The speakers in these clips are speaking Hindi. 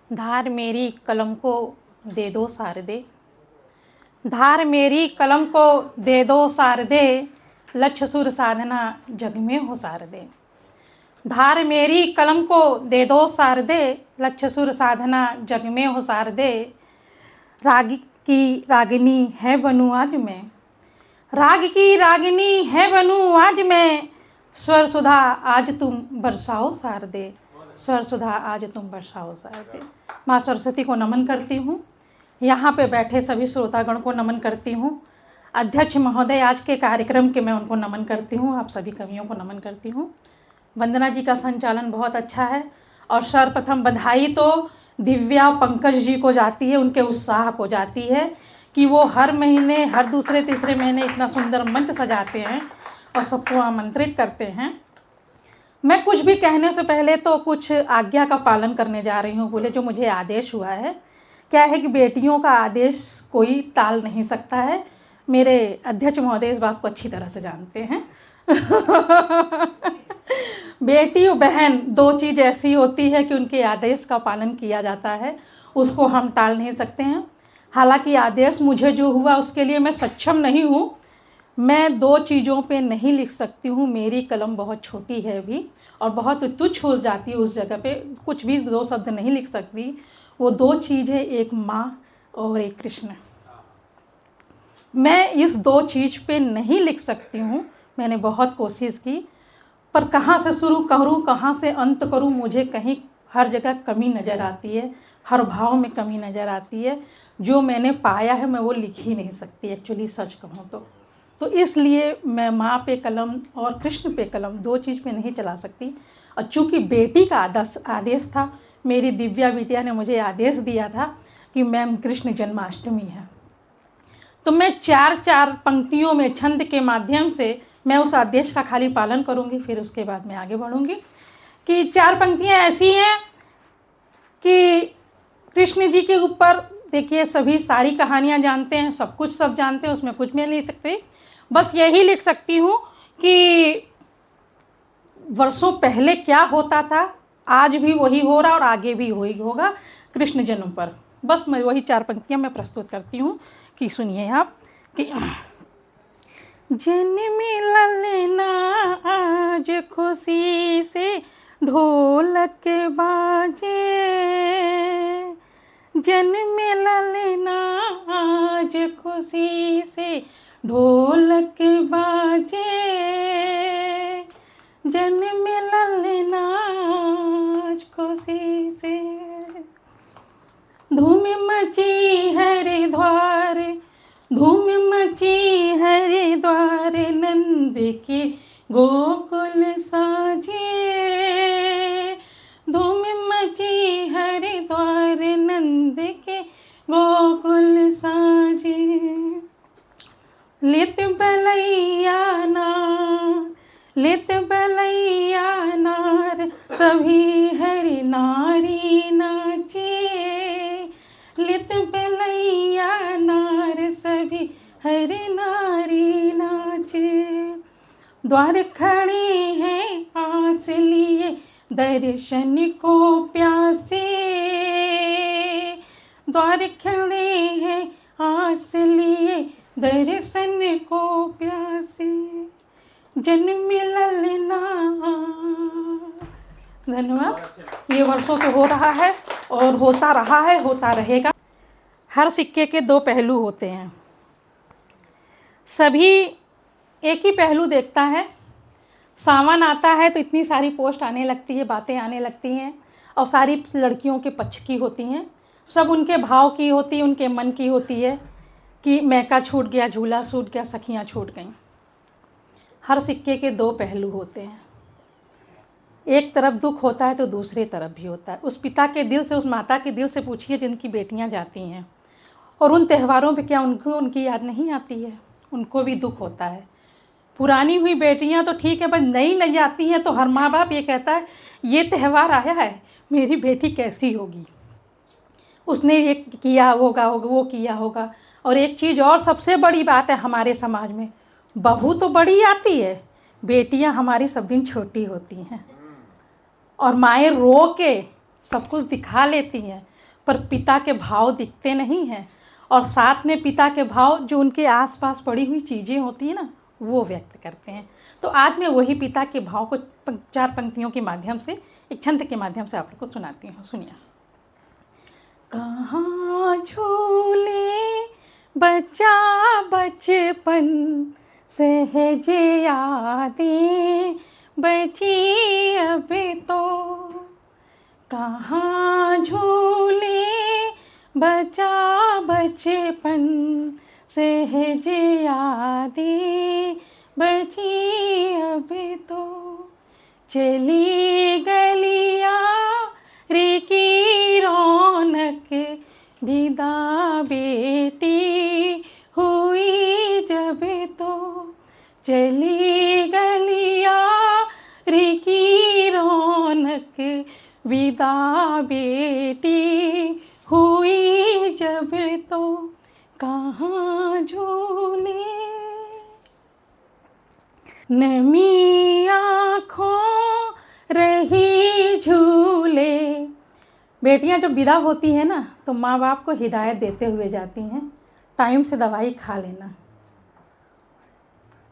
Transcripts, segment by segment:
धार मेरी कलम को दे दो शारदे, धार मेरी कलम को दे दो शारदे, लक्ष्य सुर साधना जग में हो शारदे। धार मेरी कलम को दे दो शारदे, लक्ष्य सुर साधना जग में हो शारदे। राग की रागिनी है बनूं आज मैं, राग की रागिनी है बनूं आज मैं, स्वर सुधा आज तुम बरसाओ शारदे, स्वर सुधा आज तुम बरसाओ शारदे। माँ सरस्वती को नमन करती हूँ, यहाँ पे बैठे सभी श्रोतागण को नमन करती हूँ, अध्यक्ष महोदय आज के कार्यक्रम के मैं उनको नमन करती हूँ, आप सभी कवियों को नमन करती हूँ। वंदना जी का संचालन बहुत अच्छा है और सर्वप्रथम बधाई तो दिव्या पंकज जी को जाती है, उनके उत्साह को जाती है कि वो हर महीने हर दूसरे तीसरे महीने इतना सुंदर मंच सजाते हैं और सबको आमंत्रित करते हैं। मैं कुछ भी कहने से पहले तो कुछ आज्ञा का पालन करने जा रही हूँ। बोले जो मुझे आदेश हुआ है, क्या है कि बेटियों का आदेश कोई टाल नहीं सकता है। मेरे अध्यक्ष महोदय इस बात को अच्छी तरह से जानते हैं। बेटी और बहन दो चीज़ ऐसी होती है कि उनके आदेश का पालन किया जाता है, उसको हम टाल नहीं सकते हैं। हालांकि आदेश मुझे जो हुआ उसके लिए मैं सक्षम नहीं हूँ, मैं दो चीज़ों पे नहीं लिख सकती हूँ, मेरी कलम बहुत छोटी है अभी और बहुत तुच्छ हो जाती है, उस जगह पे कुछ भी दो शब्द नहीं लिख सकती। वो दो चीज़ है, एक माँ और एक कृष्ण। मैं इस दो चीज़ पे नहीं लिख सकती हूँ, मैंने बहुत कोशिश की, पर कहाँ से शुरू करूँ कहाँ से अंत करूँ, मुझे कहीं हर जगह कमी नज़र आती है, हर भाव में कमी नज़र आती है। जो मैंने पाया है मैं वो लिख ही नहीं सकती एक्चुअली, सच कहूँ तो इसलिए मैं माँ पे कलम और कृष्ण पे कलम दो चीज़ पे नहीं चला सकती। और चूँकि बेटी का आदेश था, मेरी दिव्या बिटिया ने मुझे आदेश दिया था कि मैम कृष्ण जन्माष्टमी है, तो मैं चार चार पंक्तियों में छंद के माध्यम से मैं उस आदेश का खाली पालन करूँगी, फिर उसके बाद मैं आगे बढ़ूँगी। कि चार पंक्तियाँ ऐसी हैं कि कृष्ण जी के ऊपर देखिए सभी सारी कहानियाँ जानते हैं, सब कुछ सब जानते हैं, उसमें कुछ मैं नहीं लिख सकती, बस यही लिख सकती हूँ कि वर्षों पहले क्या होता था, आज भी वही हो रहा और आगे भी वही होगा कृष्ण जन्म पर। बस मैं वही चार पंक्तियाँ मैं प्रस्तुत करती हूँ कि सुनिए आप कि जन्म ललना आज खुशी से ढोलक बाजे, जन्म ललना आज खुशी से ढोलक बाजे, जन्म ललना आज खुशी से। धूम मची हरिद्वार, धूम मची हरिद्वार, नंद के गोकुल साजे, धूम मची हरिद्वार, नंद के गोकुल साजे। लित बलैया नार, लित बलैया नार, सभी हरि नारी नाचे, लित बलैया नार, सभी हरि नारी नाचे। द्वार खड़े हैं आस लिए दर्शन को प्यासे, द्वार खड़े हैं आस लिए दर्शन को प्यासे, जन्म ललना। धन्यवाद। ये वर्षों से हो रहा है और होता रहा है, होता रहेगा। हर सिक्के के दो पहलू होते हैं, सभी एक ही पहलू देखता है। सावन आता है तो इतनी सारी पोस्ट आने लगती है, बातें आने लगती हैं और सारी लड़कियों के पक्ष की होती हैं, सब उनके भाव की होती है, उनके मन की होती है कि मैका छूट गया, झूला छूट गया, सखियाँ छूट गईं। हर सिक्के के दो पहलू होते हैं, एक तरफ दुख होता है तो दूसरे तरफ भी होता है। उस पिता के दिल से, उस माता के दिल से पूछिए जिनकी बेटियां जाती हैं और उन त्योहारों पे क्या उनको उनकी याद नहीं आती है, उनको भी दुख होता है। पुरानी हुई बेटियां तो ठीक है, बस नई नई आती हैं तो हर माँ बाप ये कहता है ये त्यौहार आया है, मेरी बेटी कैसी होगी, उसने ये किया होगा, वो किया होगा। और एक चीज़ और सबसे बड़ी बात है हमारे समाज में, बहू तो बड़ी आती है, बेटियां हमारी सब दिन छोटी होती हैं और माएँ रो के सब कुछ दिखा लेती हैं। पर पिता के भाव दिखते नहीं हैं, और साथ में पिता के भाव जो उनके आसपास पड़ी हुई चीज़ें होती हैं ना, वो व्यक्त करते हैं। तो आज मैं वही पिता के भाव को 4 पंक्तियों के माध्यम से, एक छंद के माध्यम से आप लोग को सुनाती हूँ। सुनिए। कहाँ झूले बच्चा बचपन, सहज यादें बची अब तो। कहाँ झूले बच्चा बचपन, सहज यादें बची अब तो। चली गलियां रे की रौनक, विदा बेटी हुई जब तो। चली गलियां रे की रौनक, विदा बेटी हुई जब तो। कहाँ झूले नमी आँखों रही झूले। बेटियां जब विदा होती हैं ना, तो माँ बाप को हिदायत देते हुए जाती हैं, टाइम से दवाई खा लेना,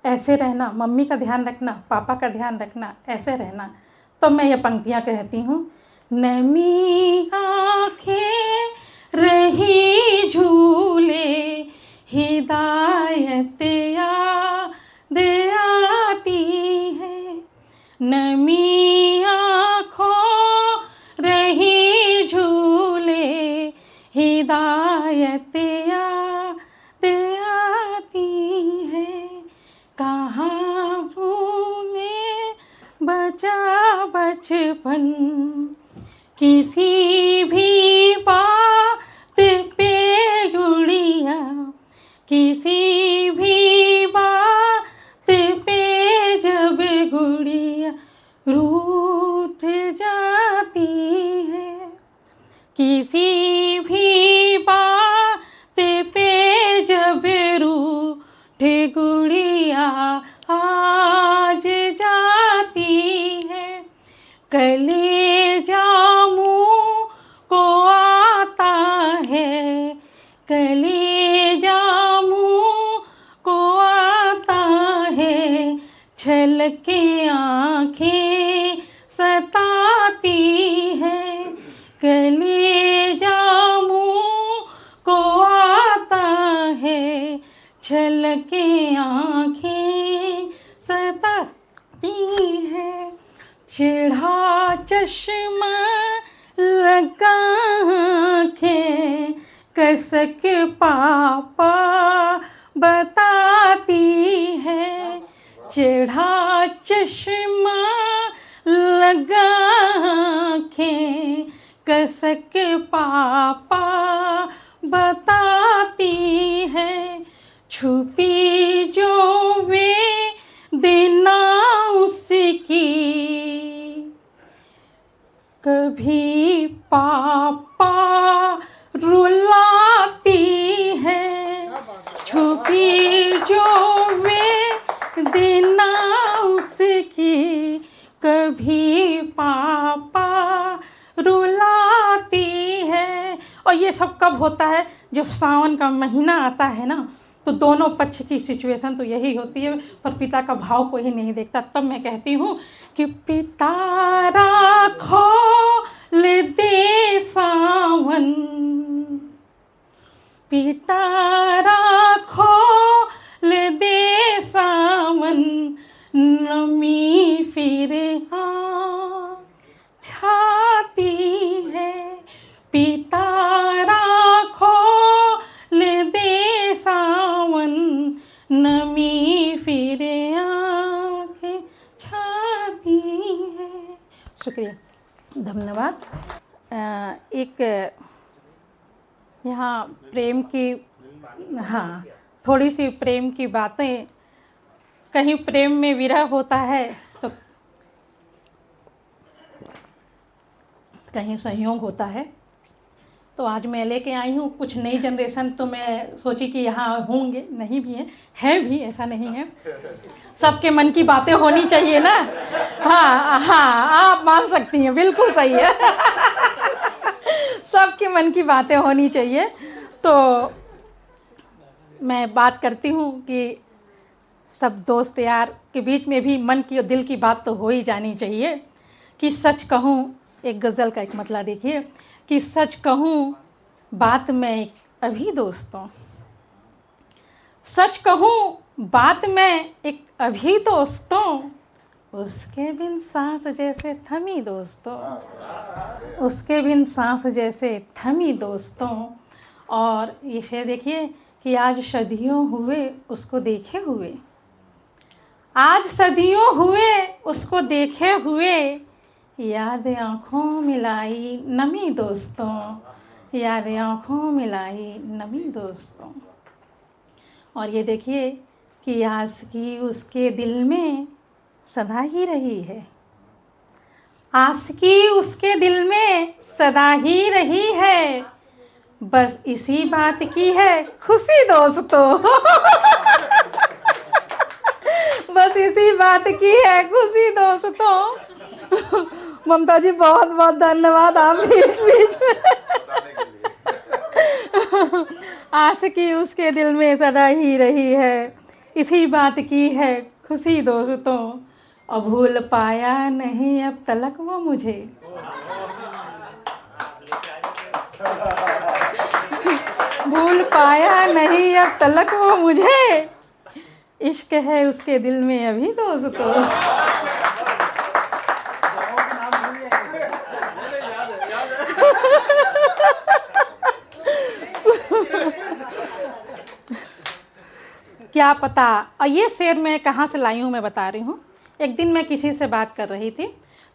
ऐसे रहना, मम्मी का ध्यान रखना, पापा का ध्यान रखना, ऐसे रहना। तो मैं ये पंक्तियाँ कहती हूँ। नमी आँखें रही झूले, हिदायत याद आती है। नमी आँखों रही झूले, हिदायत याद आती है। कहाँ भूले बचा बचपन, किसी भी बात पे जुड़िया, किसी भी बात पे जब गुड़िया रूठ जाती है। किसी भी बात पे जब रूठ गुड़िया आज जाती है। कलेजा मुँह को आता है, कलेजा मुँह को आता है, छलके आँखें सताती है। कलेजा मुँह को आता है, छलके आँखें सताती है। चिढ़ा चश्मा लगा आँखें, कसक पापा बताती है। चिढ़ा चश्मा लगा आँखें, कसक पापा बताती है। छुपी जो वे देना उसकी, कभी पापा रुलाती है। छुपी जो वे देना उसकी, कभी पापा रुलाती है। और ये सब कब होता है? जब सावन का महीना आता है ना, तो दोनों पक्ष की सिचुएशन तो यही होती है, पर पिता का भाव कोई नहीं देखता। तब मैं कहती हूँ कि पिता राखो ले दे सावन, पिता राखो ले दे सावन, नमी फिर छाती है। पिता राखो ले दे सावन, नमी फिर आँखें छाती है। शुक्रिया, धन्यवाद। एक यहाँ प्रेम की, हाँ, थोड़ी सी प्रेम की बातें। कहीं प्रेम में विरह होता है तो कहीं संयोग होता है। तो आज मैं लेके आई हूँ कुछ नई जनरेशन। तो मैं सोची कि यहाँ होंगे, नहीं भी हैं, हैं भी, ऐसा नहीं है। सबके मन की बातें होनी चाहिए ना। हाँ हाँ, आप मान सकती हैं, बिल्कुल सही है। सबके मन की बातें होनी चाहिए। तो मैं बात करती हूँ कि सब दोस्त यार के बीच में भी मन की और दिल की बात तो हो ही जानी चाहिए। कि सच कहूँ, एक गज़ल का एक मतलब देखिए कि सच कहूँ बात मैं अभी दोस्तों, सच कहूँ बात मैं एक अभी दोस्तों, उसके बिन सांस जैसे थमी दोस्तों, उसके बिन सांस जैसे थमी दोस्तों। और ये शेर देखिए कि आज सदियों हुए उसको देखे हुए, आज सदियों हुए उसको देखे हुए, याद आँखों मिलाई नमी दोस्तों, याद आँखों मिलाई नमी दोस्तों। और ये देखिए कि आशिकी उसके दिल में सदा ही रही है, आशिकी उसके दिल में सदा ही रही है, बस इसी बात की है खुशी दोस्तों। बस इसी बात की है खुशी दोस्तों। ममता जी बहुत बहुत धन्यवाद, आप बीच बीच में। आशिकी उसके दिल में सदा ही रही है, इसी बात की है खुशी दोस्तों। अब भूल पाया नहीं अब तलक वो मुझे, भूल पाया नहीं अब तलक वो मुझे, इश्क है उसके दिल में अभी दोस्तों। क्या पता, और ये शेर मैं कहाँ से लाई हूँ मैं बता रही हूँ। एक दिन मैं किसी से बात कर रही थी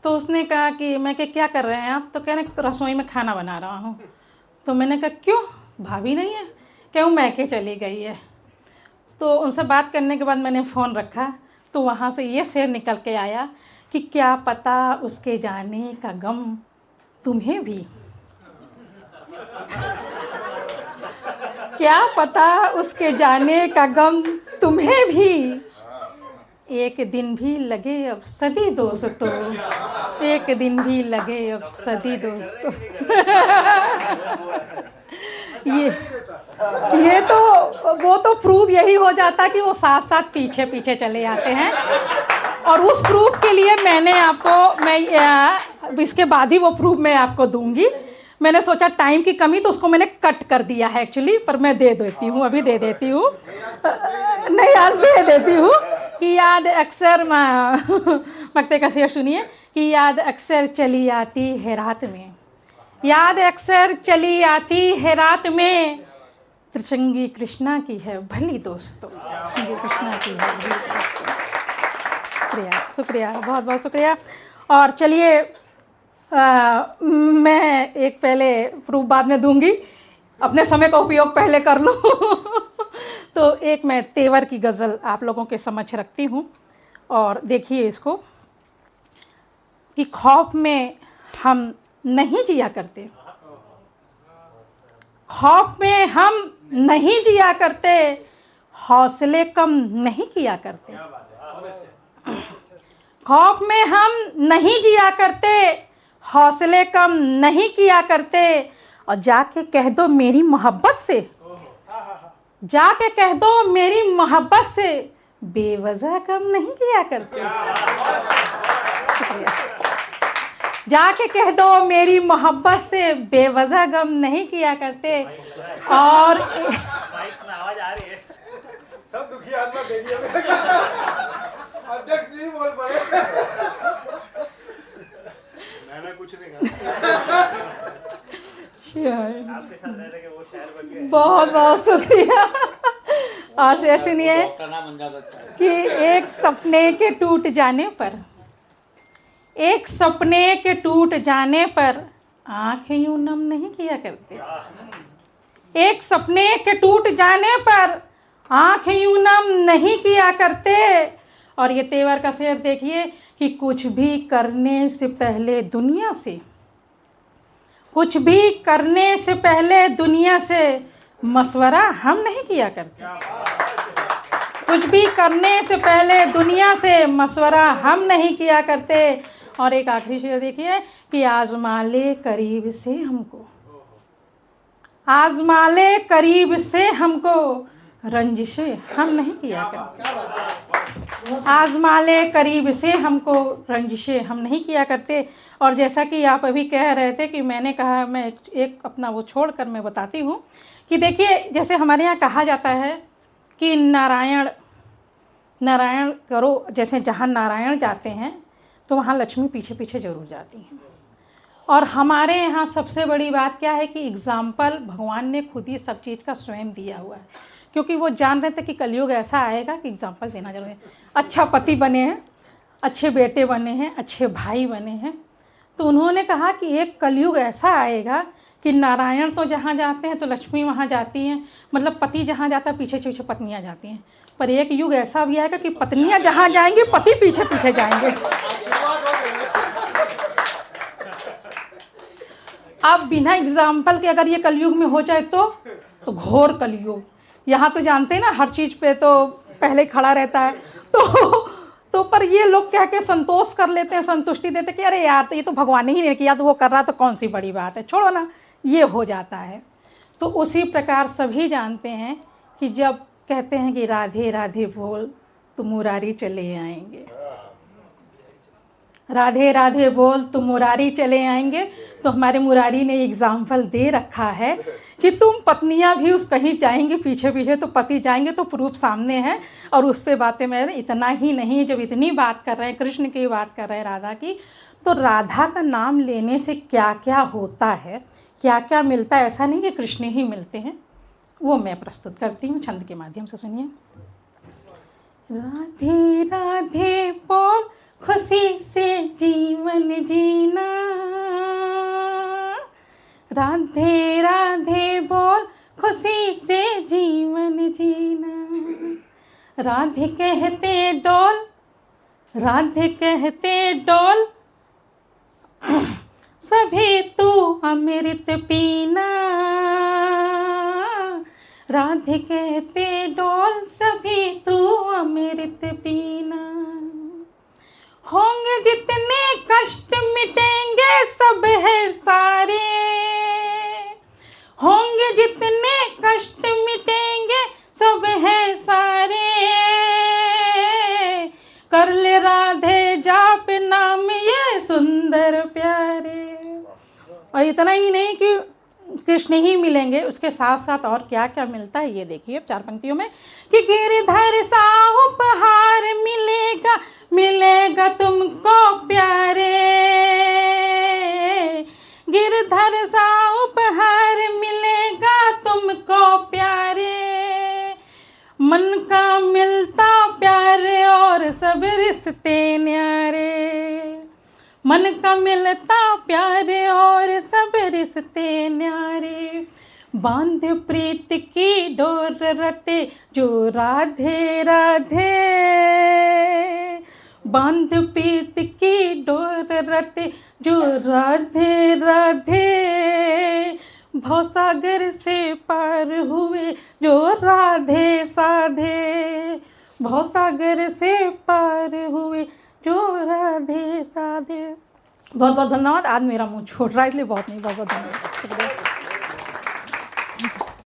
तो उसने कहा कि मैं क्या कर रहे हैं आप, तो कहने रसोई में खाना बना रहा हूँ। तो मैंने कहा क्यों, भाभी नहीं है, क्यों मैके चली गई है। तो उनसे बात करने के बाद मैंने फ़ोन रखा तो वहाँ से ये शेर निकल के आया कि क्या पता उसके जाने का गम तुम्हें भी, क्या पता उसके जाने का गम तुम्हें भी, एक दिन भी लगे अब सदी दोस्तों, एक दिन भी लगे अब सदी दोस्तों। ये तो वो तो प्रूफ यही हो जाता कि वो साथ साथ पीछे पीछे चले आते हैं। और उस प्रूफ के लिए मैंने आपको, मैं इसके बाद ही वो प्रूफ मैं आपको दूंगी। मैंने सोचा टाइम की कमी तो उसको मैंने कट कर दिया है एक्चुअली, पर मैं दे देती हूँ, अभी दे देती हूँ, नहीं आज दे देती हूँ। कि याद अक्सर मक्ते का शेर सुनिए कि याद अक्सर चली आती है रात में, याद अक्सर चली आती है रात में, त्रिशंगी कृष्णा की है भली दोस्तों, त्रिशंगी कृष्णा की है भली दोस्तों। शुक्रिया शुक्रिया, बहुत बहुत शुक्रिया। और चलिए मैं एक पहले प्रूफ बाद में दूंगी, अपने समय का उपयोग पहले कर लूँ। तो एक मैं तेवर की गज़ल आप लोगों के समक्ष रखती हूँ और देखिए इसको कि खौफ में हम नहीं जिया करते, खौफ में हम नहीं जिया करते, हौसले कम नहीं किया करते, खौफ में हम नहीं जिया करते, हौसले कम नहीं किया करते, और जाके कह दो मेरी मोहब्बत से, जाके कह दो मेरी मोहब्बत से, बेवजह कम नहीं किया करते। जाके कह दो मेरी मोहब्बत से, बेवजह गम नहीं किया करते। और आवाज आ रही है, सब दुखी आत्मा बेबी अध्यक्ष जी बोल पड़े। मैंने कुछ नहीं कहा। बहुत बहुत शुक्रिया। और शेर सुनिए कि एक सपने के टूट जाने पर, एक सपने के टूट जाने पर आंखें यूं नम नहीं किया करते, एक सपने के टूट जाने पर आंखें यूं नम नहीं किया करते। और ये तेवर का शेर देखिए कि कुछ भी करने से पहले दुनिया से, कुछ भी करने से पहले दुनिया से मशवरा हम नहीं किया करते, कुछ भी करने से पहले दुनिया से मशवरा हम नहीं किया करते। और एक आखिरी शेर देखिए कि आजमा ले करीब से हमको, आजमा ले करीब से हमको, रंजिशें हम नहीं किया करते। आजमा ले करीब से हमको, रंजिशें हम नहीं किया करते। और जैसा कि आप अभी कह रहे थे कि मैंने कहा, मैं एक अपना वो छोड़कर मैं बताती हूँ कि देखिए, जैसे हमारे यहाँ कहा जाता है कि नारायण नारायण करो, जैसे जहाँ नारायण जाते हैं तो वहाँ लक्ष्मी पीछे पीछे ज़रूर जाती हैं। और हमारे यहाँ सबसे बड़ी बात क्या है कि एग्ज़ाम्पल भगवान ने खुद ही सब चीज़ का स्वयं दिया हुआ है, क्योंकि वो जान रहे थे कि कलयुग ऐसा आएगा कि एग्ज़ाम्पल देना जरूरी है। अच्छा पति बने हैं, अच्छे बेटे बने हैं, अच्छे भाई बने हैं, तो उन्होंने कहा कि एक कलयुग ऐसा आएगा कि नारायण तो जहाँ जाते हैं तो लक्ष्मी वहाँ जाती हैं, मतलब पति जहाँ जाता है पीछे पीछे पत्नियाँ जाती हैं। पर एक युग ऐसा भी आएगा कि पत्नियाँ जहाँ जाएंगी पति पीछे पीछे जाएंगे। अब बिना एग्जाम्पल के अगर ये कलयुग में हो जाए तो घोर कलयुग। यहाँ तो जानते हैं ना, हर चीज़ पे तो पहले खड़ा रहता है, तो पर ये लोग क्या के संतोष कर लेते हैं, संतुष्टि देते कि अरे यार, तो ये तो भगवान ही नहीं किया, तो वो कर रहा, तो कौन सी बड़ी बात है, छोड़ो ना, ये हो जाता है। तो उसी प्रकार सभी जानते हैं कि जब कहते हैं कि राधे राधे बोल तो मुरारी चले आएंगे, राधे राधे बोल तो मुरारी चले आएंगे। तो हमारे मुरारी ने एग्जाम्पल दे रखा है कि तुम पत्नियां भी उस कहीं जाएंगी पीछे पीछे तो पति जाएंगे, तो प्रूफ सामने है। और उस पे बातें मैं इतना ही नहीं, जब इतनी बात कर रहे हैं, कृष्ण की बात कर रहे हैं, राधा की, तो राधा का नाम लेने से क्या क्या होता है, क्या क्या मिलता है, ऐसा नहीं कि कृष्ण ही मिलते हैं, वो मैं प्रस्तुत करती हूँ छंद के माध्यम से। सुनिए। राधे राधे बोल खुशी से जीवन जीना, राधे राधे बोल खुशी से जीवन जीना। राधे कहते डोल, राधे कहते डोल, सभी तू अमृत पीना। राधे कहते डोल, सभी तू अमृत पीना। होंगे जितने कष्ट मिटेंगे सब है सारे, होंगे जितने कष्ट मिटेंगे सब है सारे। कर ले राधे जाप नाम ये सुंदर प्यारे। और इतना ही नहीं कि कृष्ण ही मिलेंगे, उसके साथ साथ और क्या क्या मिलता है ये देखिए चार पंक्तियों में कि गिरधर सा उपहार मिलेगा, मिलेगा तुमको प्यारे। गिरधर सा उपहार मिलेगा तुमको प्यारे। मन का मिलता प्यारे और सब रिश्ते न्यारे। मन का मिलता प्यारे और सब रिश्ते न्यारे। बांध प्रीत की डोर रटे जो राधे राधे, बांध प्रीत की डोर रटे जो राधे राधे। भवसागर से पार हुए जो राधे साधे, भवसागर से पार हुए जो राधे साधे। बहुत बहुत धन्यवाद। आज मेरा मुंह छोड़ रहा है इसलिए बहुत नहीं, बहुत बहुत धन्यवाद।